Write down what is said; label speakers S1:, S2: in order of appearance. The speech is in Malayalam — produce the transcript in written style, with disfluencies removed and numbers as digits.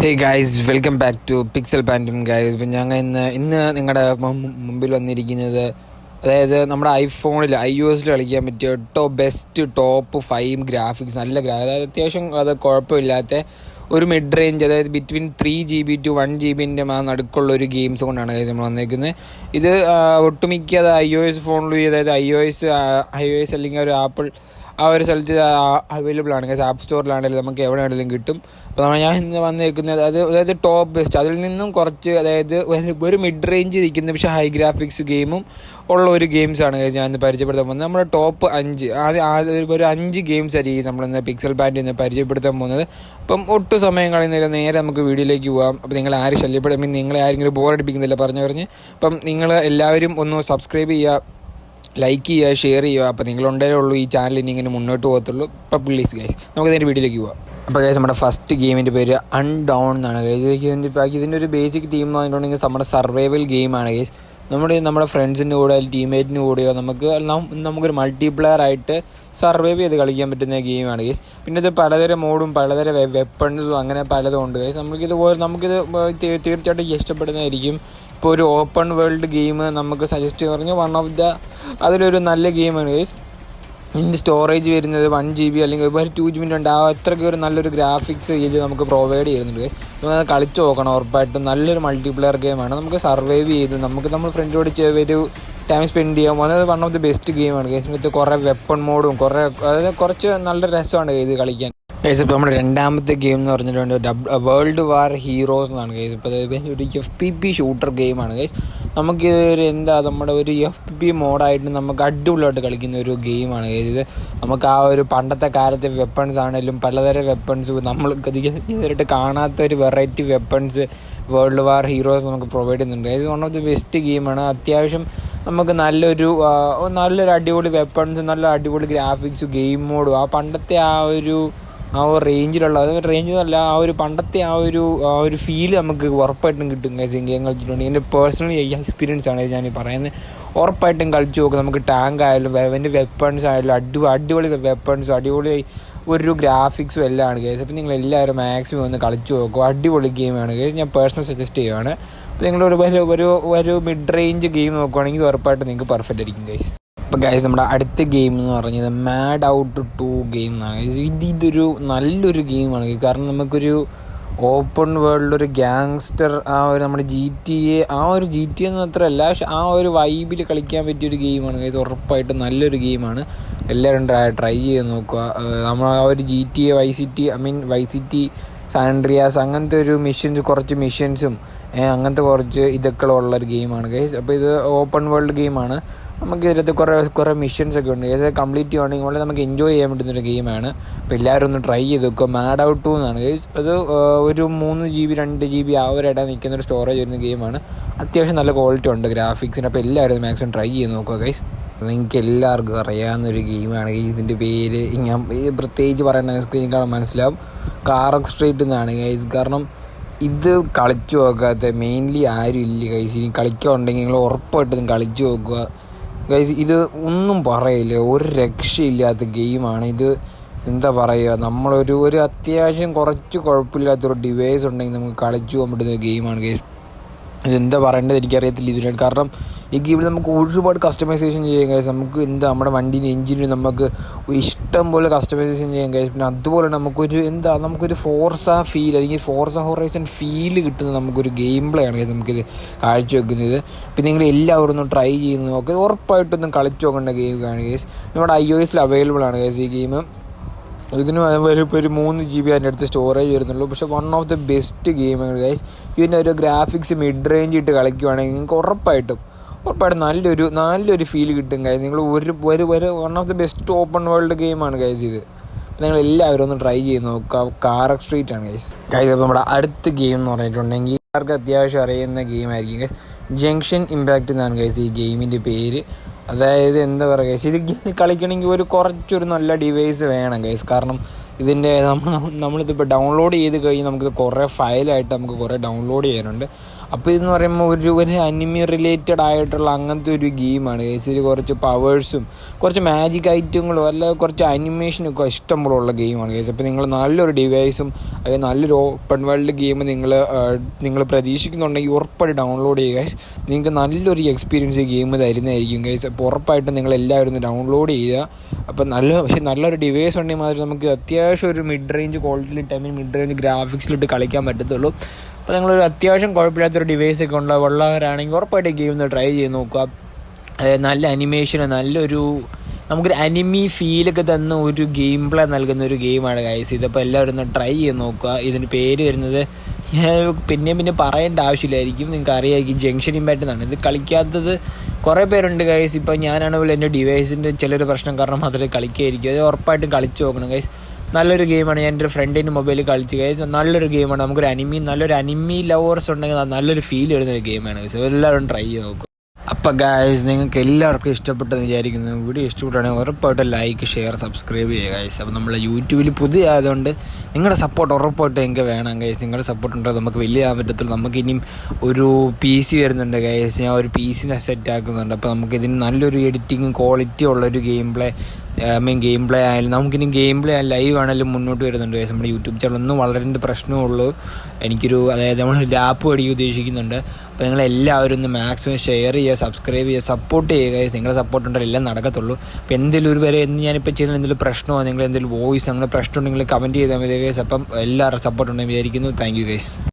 S1: Hey guys, welcome back to pixel പാൻറ്റും ഗൈസ്. ഇപ്പം ഞങ്ങൾ ഇന്ന് നിങ്ങളുടെ മുമ്പിൽ വന്നിരിക്കുന്നത്, അതായത് നമ്മുടെ ഐഫോണിൽ iOS കളിക്കാൻ പറ്റിയ ടോപ്പ് 5 ഗ്രാഫിക്സ്, നല്ല അതായത് അത്യാവശ്യം അത് കുഴപ്പമില്ലാത്ത ഒരു മിഡ് റേഞ്ച്, അതായത് ബിറ്റ്വീൻ 3 GB to 1 GB നടുക്കുള്ള ഒരു ഗെയിംസ് കൊണ്ടാണ് ഗൈസ് നമ്മൾ വന്നേക്കുന്നത്. ഇത് ഒട്ടുമിക്ക അത് iOS ഫോണിലും, അതായത് iOS അല്ലെങ്കിൽ ഒരു ആപ്പിൾ ആ ഒരു സ്ഥലത്ത് അവൈലബിൾ ആണ് ഗൈസ്. ആപ്പ് സ്റ്റോറിലാണെങ്കിലും നമുക്ക് എവിടെ ആണെങ്കിലും കിട്ടും. അപ്പോൾ ഞാൻ ഇന്ന് വന്നേക്കുന്നത് അതായത് ടോപ്പ് ബെസ്റ്റ്, അതിൽ നിന്നും കുറച്ച്, അതായത് ഒരു മിഡ് റേഞ്ച് ഇരിക്കുന്ന പക്ഷേ ഹൈ ഗ്രാഫിക്സ് ഗെയിമും ഉള്ള ഒരു ഗെയിംസാണ് ഞാൻ ഇന്ന് പരിചയപ്പെടുത്താൻ പോകുന്നത്. നമ്മുടെ ടോപ്പ് 5 ഒരു 5 ഗെയിംസ് ആയിരിക്കും നമ്മളിന്ന് പിക്സൽ പാൻറ്റ് ഇന്ന് പരിചയപ്പെടുത്താൻ പോകുന്നത്. അപ്പം ഒട്ടും സമയം കളയുന്നില്ല, നേരെ നമുക്ക് വീഡിയോയിലേക്ക് പോകാം. അപ്പോൾ നിങ്ങൾ ആരും ശല്യപ്പെടും, നിങ്ങളെ ആരെങ്കിലും ബോറടിപ്പിക്കുന്നില്ല പറഞ്ഞ്. അപ്പം നിങ്ങൾ എല്ലാവരും ഒന്ന് സബ്സ്ക്രൈബ് ചെയ്യുക, ലൈക്ക് ചെയ്യുക, ഷെയർ ചെയ്യുക. അപ്പോൾ നിങ്ങളുണ്ടേ ഉള്ളൂ ഈ ചാനൽ ഇനി ഇങ്ങനെ മുന്നോട്ട് പോകത്തുള്ളൂ. അപ്പോൾ പ്ലീസ് ഗൈസ്, നമുക്ക് ഇതിൻ്റെ വീഡിയോയിലേക്ക് പോകാം. അപ്പോൾ ഗൈസ്, നമ്മുടെ ഫസ്റ്റ് ഗെയിമിൻ്റെ പേര് അൺഡൗൺ എന്നാണ് ഗൈസ്. ഇതിൻ്റെ ഒരു ബേസിക് തീം എന്ന് പറഞ്ഞിട്ടുണ്ടെങ്കിൽ നമ്മുടെ സർവൈവൽ ഗെയിമാണ് ഗൈസ്. നമ്മുടെ ഫ്രണ്ട്സിൻ്റെ കൂടെ, ടീംമേറ്റിൻ്റെ കൂടെയോ നമുക്കൊരു മൾട്ടിപ്ലെയർ ആയിട്ട് സർവൈവ് ചെയ്ത് കളിക്കാൻ പറ്റുന്ന ഗെയിമാണ് ഗൈസ്. പിന്നെ ഇത് പലതരം മോഡും പലതരം വെപ്പൺസും അങ്ങനെ പലതും ഉണ്ട് ഗൈസ്. നമുക്കിത് തീർച്ചയായിട്ടും ഇഷ്ടപ്പെടുന്നതായിരിക്കും. ഇപ്പോൾ ഒരു ഓപ്പൺ വേൾഡ് ഗെയിം നമുക്ക് സജസ്റ്റ് പറഞ്ഞ് അതിലൊരു നല്ല ഗെയിമാണ് ഗൈസ്. ഇതിൻ്റെ സ്റ്റോറേജ് വരുന്നത് 1 GB അല്ലെങ്കിൽ ഒരു 2 GB ഉണ്ട്. അത്രയ്ക്ക് ഒരു നല്ലൊരു ഗ്രാഫിക്സ് ഇത് നമുക്ക് പ്രൊവൈഡ് ചെയ്യുന്നുണ്ട് ഗൈസ്. നമ്മൾ കളിച്ച് നോക്കണം, ഉറപ്പായിട്ടും നല്ലൊരു മൾട്ടിപ്ലെയർ ഗെയിമാണ്. നമുക്ക് സർവൈവ് ചെയ്ത് നമ്മൾ ഫ്രണ്ടിനോട് ഒരു ടൈം സ്പെൻഡ് ചെയ്യാം. അത് വൺ ഓഫ് ദി ബെസ്റ്റ് ഗെയിമാണ് ഗൈസ്. ഇത് കുറേ വെപ്പൺ മോഡും അതായത് കുറച്ച് നല്ല രസമാണ് ഇത് കളിക്കാൻ ഗൈസ്. ഇപ്പോൾ നമ്മുടെ രണ്ടാമത്തെ ഗെയിം എന്ന് പറഞ്ഞിട്ടുണ്ട് വേൾഡ് വാർ ഹീറോസ് എന്നാണ് ഗൈസ്. ഇപ്പോൾ ഒരു FPP ഷൂട്ടർ ഗെയിമാണ് ഗൈസ്. നമുക്കിതൊരു നമ്മുടെ ഒരു FPP മോഡായിട്ട് നമുക്ക് അടിപൊളിയായിട്ട് കളിക്കുന്ന ഒരു ഗെയിമാണ് ഗൈസ്. ഇത് നമുക്ക് ആ ഒരു പണ്ടത്തെ കാലത്തെ വെപ്പൺസ് ആണെങ്കിലും പലതരം വെപ്പൺസ്, നമ്മൾ ഇതുവരെയായിട്ട് കാണാത്ത ഒരു variety weapons world war heroes നമുക്ക് പ്രൊവൈഡ് ചെയ്യുന്നുണ്ട് guys. One of the best ഗെയിമാണ്. അത്യാവശ്യം നമുക്ക് നല്ലൊരു അടിപൊളി വെപ്പൺസ്, നല്ല അടിപൊളി ഗ്രാഫിക്സ്, ഗെയിം മോഡും ആ പണ്ടത്തെ ആ ഒരു റേഞ്ചിലുള്ള എന്നല്ല, ആ ഒരു പണ്ടത്തെ ആ ഒരു ഫീല് നമുക്ക് ഉറപ്പായിട്ടും കിട്ടും ഗൈസ്. ഗെയിം കളിച്ചിട്ടുണ്ട്. എൻ്റെ പേഴ്സണലി എക്സ്പീരിയൻസ് ആണ് ഞാൻ പറയുന്നത്. ഉറപ്പായിട്ടും കളിച്ച് നോക്കും. നമുക്ക് ടാങ്ക് ആയാലും എൻ്റെ വെപ്പൺസ് ആയാലും അടിപൊളി വെപ്പൺസും അടിപൊളി ഒരു ഗ്രാഫിക്സും എല്ലാം ആണ് ഗൈസ്. അപ്പോൾ നിങ്ങൾ എല്ലാവരും മാക്സിമം ഒന്ന് കളിച്ച് നോക്കും. അടിപൊളി ഗെയിമാണ് ഗൈസ്. ഞാൻ പേഴ്സണൽ സജസ്റ്റ് ചെയ്യുകയാണ്. അപ്പോൾ നിങ്ങളൊരു മിഡ് റേഞ്ച് ഗെയിം നോക്കുകയാണെങ്കിൽ ഉറപ്പായിട്ടും നിങ്ങൾക്ക് പെർഫെക്റ്റ് ആയിരിക്കും ഗൈസ്. അപ്പോൾ ഗൈസ്, നമ്മുടെ അടുത്ത ഗെയിം എന്ന് പറഞ്ഞത് മാഡ് ഔട്ട് 2 ഗെയിം എന്നാണ്. ഇതൊരു നല്ലൊരു ഗെയിമാണ്. കാരണം നമുക്കൊരു ഓപ്പൺ വേൾഡ്, ഒരു ഗ്യാങ്സ്റ്റർ, നമ്മുടെ GTA എന്ന് മാത്രമല്ല, പക്ഷെ ആ ഒരു വൈബിൽ കളിക്കാൻ പറ്റിയൊരു ഗെയിമാണ് ഗൈസ്. ഉറപ്പായിട്ടും നല്ലൊരു ഗെയിമാണ്. എല്ലാവരും ട്രൈ ചെയ്ത് നോക്കുക. നമ്മൾ ആ ഒരു GTA വൈസ് സിറ്റി സാൻഡ്രിയാസ് അങ്ങനത്തെ ഒരു കുറച്ച് മിഷൻസും അങ്ങനത്തെ കുറച്ച് ഇതൊക്കെ ഉള്ളൊരു ഗെയിമാണ് ഗൈസ്. അപ്പോൾ ഇത് ഓപ്പൺ വേൾഡ് ഗെയിമാണ്. നമുക്ക് ഇതിനകത്ത് കുറേ മിഷൻസൊക്കെ ഉണ്ട് ഗൈസ്. കംപ്ലീറ്റ് ചെയ്യുകയാണെങ്കിൽ വളരെ നമുക്ക് എൻജോയ് ചെയ്യാൻ പറ്റുന്നൊരു ഗെയിമാണ്. അപ്പോൾ എല്ലാവരും ഒന്ന് ട്രൈ ചെയ്ത് നോക്കുക. മാഡ് ഔട്ട് 2 എന്നാണ് ഗൈസ്. അത് ഒരു 3 GB 2 GB ആ ഒരു ഇടയിൽ നിൽക്കുന്നൊരു സ്റ്റോറേജ് വരുന്ന ഗെയിമാണ്. അത്യാവശ്യം നല്ല ക്വാളിറ്റി ഉണ്ട് ഗ്രാഫിക്സിന്. അപ്പോൾ എല്ലാവരും മാക്സിമം ട്രൈ ചെയ്ത് നോക്കുക ഗൈസ്. നിങ്ങൾക്ക് എല്ലാവർക്കും അറിയാവുന്നൊരു ഗെയിമാണ് ഗൈസ്. ഇതിൻ്റെ പേര് ഞാൻ പ്രത്യേകിച്ച് പറയേണ്ട, സ്ക്രീനിൽ കാണാൻ മനസ്സിലാവും, കാറക് സ്ട്രീറ്റ് എന്നാണ് ഗൈസ്. കാരണം ഇത് കളിച്ചു നോക്കാത്ത മെയിൻലി ആരും ഇല്ല ഗൈസ്. ഇനി കളിക്കാനുണ്ടെങ്കിൽ നിങ്ങൾ ഉറപ്പായിട്ടും കളിച്ചു നോക്കുക ഗൈസ്. ഇത് ഒന്നും പറയില്ല, ഒരു രക്ഷയില്ലാത്ത ഗെയിമാണ് ഇത്. എന്താ പറയുക, നമ്മളൊരു അത്യാവശ്യം കുറച്ച് കുഴപ്പമില്ലാത്തൊരു ഡിവൈസ് ഉണ്ടെങ്കിൽ നമുക്ക് കളിച്ചു പോകാൻ പറ്റുന്ന ഗെയിമാണ് ഗൈസ്. ഇതെന്താ പറയേണ്ടത് എനിക്കറിയത്തില്ല ഇതിനായിട്ട്. കാരണം ഈ ഗെയിമിൽ നമുക്ക് ഒരുപാട് കസ്റ്റമൈസേഷൻ ചെയ്യാൻ കഴിയും. നമുക്ക് നമ്മുടെ വണ്ടീൻ്റെ എഞ്ചിന് നമുക്ക് ഇഷ്ടം പോലെ കസ്റ്റമൈസേഷൻ ചെയ്യാൻ കഴിയും. പിന്നെ അതുപോലെ നമുക്കൊരു ഫോർസ ഫീൽ അല്ലെങ്കിൽ ഫോർസ ഹൊറൈസൺ ഫീല് കിട്ടുന്ന നമുക്കൊരു ഗെയിം പ്ലേ ആണ് നമുക്കിത് കാഴ്ചവെക്കുന്നത്. പിന്നെ നിങ്ങൾ എല്ലാവരും ഒന്ന് ട്രൈ ചെയ്ത് നോക്കുക. ഉറപ്പായിട്ടൊന്നും കളിച്ചു നോക്കേണ്ട ഗെയിമാണ് ഗൈസ്. നമ്മുടെ iOS അവൈലബിൾ ആണ് ഗൈസ് ഈ ഗെയിം. ഇതിന് ഇപ്പോൾ ഒരു 3 GB അതിൻ്റെ അടുത്ത് സ്റ്റോറേജ് വരുന്നുള്ളൂ. പക്ഷേ വൺ ഓഫ് ദി ബെസ്റ്റ് ഗെയിമാണ് ഗൈസ്. ഇതിൻ്റെ ഒരു ഗ്രാഫിക്സ് മിഡ് റേഞ്ച് ഇട്ട് കളിക്കുവാണെങ്കിൽ നിങ്ങൾക്ക് ഉറപ്പായിട്ടും നല്ലൊരു ഫീൽ കിട്ടും ഗൈസ്. നിങ്ങൾ one of the best open world ഗെയിമാണ് ഗൈസ് ഇത്. നിങ്ങൾ എല്ലാവരും ഒന്ന് ട്രൈ ചെയ്ത് നോക്കുക. കാറക് സ്ട്രീറ്റ് ആണ് ഗൈസ്. അപ്പോൾ നമ്മുടെ അടുത്ത ഗെയിം എന്ന് പറഞ്ഞിട്ടുണ്ടെങ്കിൽ എല്ലാവർക്കും അത്യാവശ്യം അറിയുന്ന ഗെയിമായിരിക്കും ഗൈസ്. ജംഗ്ഷൻ ഇമ്പാക്റ്റ് എന്നാണ് ഗൈസ് ഈ ഗെയിമിൻ്റെ പേര്. അതായത് എന്താ പറയുക ഗൈസ്, ഇത് കളിക്കണമെങ്കിൽ കുറച്ചൊരു നല്ല ഡിവൈസ് വേണം ഗൈസ്. കാരണം ഇതിൻ്റെ നമ്മളിതിപ്പോൾ ഡൗൺലോഡ് ചെയ്ത് കഴിഞ്ഞ് നമുക്കിത് കുറേ ഫയലായിട്ട് നമുക്ക് കുറേ ഡൗൺലോഡ് ചെയ്യാനുണ്ട്. അപ്പോൾ ഇതെന്ന് പറയുമ്പോൾ ഒരു അനിമി റിലേറ്റഡ് ആയിട്ടുള്ള അങ്ങനത്തെ ഒരു ഗെയിമാണ്. ഇതിൽ കുറച്ച് പവേഴ്സും കുറച്ച് മാജിക് ഐറ്റങ്ങളും അല്ല കുറച്ച് അനിമേഷനൊക്കെ ഇഷ്ടംപോലുള്ള ഗെയിമാണ് കേസ്. അപ്പോൾ നിങ്ങൾ നല്ലൊരു ഡിവൈസും അതായത് നല്ലൊരു ഓപ്പൺ വേൾഡ് ഗെയിം നിങ്ങൾ പ്രതീക്ഷിക്കുന്നുണ്ടെങ്കിൽ ഉറപ്പായിട്ട് ഡൗൺലോഡ് ചെയ്യുക ഗൈസ്. നിങ്ങൾക്ക് നല്ലൊരു എക്സ്പീരിയൻസ് ഈ ഗെയിം തരുന്നതായിരിക്കും ഗൈസ്. അപ്പോൾ ഉറപ്പായിട്ടും നിങ്ങൾ എല്ലാവരും ഒന്ന് ഡൗൺലോഡ് ചെയ്യുക. അപ്പോൾ നല്ലൊരു ഡിവൈസ് ഉണ്ടെങ്കിൽ മാത്രമേ നമുക്ക് അത്യാവശ്യം ഒരു മിഡ് റേഞ്ച് ക്വാളിറ്റിയിലിട്ട് മിഡ് റേഞ്ച് ഗ്രാഫിക്സിലിട്ട് കളിക്കാൻ പറ്റത്തുള്ളൂ. അപ്പോൾ നിങ്ങളൊരു അത്യാവശ്യം കുഴപ്പമില്ലാത്തൊരു ഡിവൈസൊക്കെ ഉള്ളവരാണെങ്കിൽ ഉറപ്പായിട്ട് ഗെയിം ഒന്ന് ട്രൈ ചെയ്ത് നോക്കുക. നല്ല അനിമേഷൻ, നമുക്കൊരു അനിമി ഫീലൊക്കെ തന്ന ഒരു ഗെയിം പ്ലേ നൽകുന്ന ഒരു ഗെയിമാണ് ഗൈസ്. ഇതിപ്പോൾ എല്ലാവരും ഒന്ന് ട്രൈ ചെയ്ത് നോക്കുക. ഇതിന് പേര് വരുന്നത് ഞാൻ പിന്നെ പറയേണ്ട ആവശ്യമില്ലായിരിക്കും, നിങ്ങൾക്ക് അറിയാമായിരിക്കും, ജംഗ്ഷൻ ഇമ്പാക്റ്റ് എന്നാണ്. ഇത് കളിക്കാത്തത് കുറേ പേരുണ്ട് ഗൈസ്. ഇപ്പം ഞാനാണെങ്കിൽ എൻ്റെ ഡിവൈസിൻ്റെ ചിലൊരു പ്രശ്നം കാരണം മാത്രമേ കളിക്കുകയായിരിക്കും. അത് ഉറപ്പായിട്ടും കളിച്ച് നോക്കണം ഗൈസ്. നല്ലൊരു ഗെയിമാണ്. ഞാൻ എൻ്റെ ഫ്രണ്ടിൻ്റെ മൊബൈലിൽ കളിച്ച് ഗൈസ്. നല്ലൊരു ഗെയിമാണ്. നല്ലൊരു അനിമി ലവേഴ്സ് ഉണ്ടെങ്കിൽ നല്ലൊരു ഫീൽ വരുന്നൊരു ഗെയിമാണ് ഗൈസ്. എല്ലാവരും ട്രൈ ചെയ്ത് നോക്കും. അപ്പോൾ ഗൈസ്, നിങ്ങൾക്ക് എല്ലാവർക്കും ഇഷ്ടപ്പെട്ടെന്ന് വിചാരിക്കുന്നു. വീഡിയോ ഇഷ്ടപ്പെട്ടാണെങ്കിൽ ഉറപ്പായിട്ടും ലൈക്ക്, ഷെയർ, സബ്സ്ക്രൈബ് ചെയ്യുക ഗൈസ്. അപ്പോൾ നമ്മൾ യൂട്യൂബിൽ പുതിയ ആയതുകൊണ്ട് നിങ്ങളുടെ സപ്പോർട്ട് ഉറപ്പായിട്ടും എനിക്ക് വേണം ഗൈസ്. നിങ്ങളുടെ സപ്പോർട്ട് ഉണ്ടോ നമുക്ക് വലിയ ആകാൻ പറ്റത്തുള്ളൂ. നമുക്കിനിയും ഒരു PC വരുന്നുണ്ട് ഗൈസ്. ഞാൻ ഒരു PC സെറ്റ് ആക്കുന്നുണ്ട്. അപ്പോൾ നമുക്കിതിന് നല്ലൊരു എഡിറ്റിങ്ങും ക്വാളിറ്റി ഉള്ളൊരു ഗെയിം പ്ലേ ആയാലും നമുക്കിനി ഗെയിം പ്ലേ ലൈവ് ആണെങ്കിലും മുന്നോട്ട് വരുന്നുണ്ട് ഗൈസ്. നമ്മുടെ യൂട്യൂബ് ചാനലൊന്നും വളരേണ്ട പ്രശ്നമുള്ളൂ. അതായത് നമ്മൾ ലാപ്പ് മേടിക്കാൻ ഉദ്ദേശിക്കുന്നുണ്ട്. അപ്പോൾ നിങ്ങളെല്ലാവരും ഒന്ന് മാക്സിമം ഷെയർ ചെയ്യുക, സബ്സ്ക്രൈബ് ചെയ്യുക, സപ്പോർട്ട് ചെയ്യുക ഗൈസ്. നിങ്ങളുടെ സപ്പോർട്ട് ഉണ്ടെങ്കിൽ എല്ലാം നടക്കത്തുള്ളൂ. അപ്പോൾ എന്തെങ്കിലും ഞാനിപ്പോൾ ചെയ്യുന്ന എന്തെങ്കിലും പ്രശ്നമോ നിങ്ങൾ എന്തെങ്കിലും വോയിസ് അങ്ങനെ പ്രശ്നം ഉണ്ടെങ്കിൽ കമൻറ്റ് ചെയ്താൽ മതി ഗൈസ്. അപ്പം എല്ലാവരും സപ്പോർട്ട് ഉണ്ടെന്ന് വിചാരിക്കുന്നു. Thank you guys.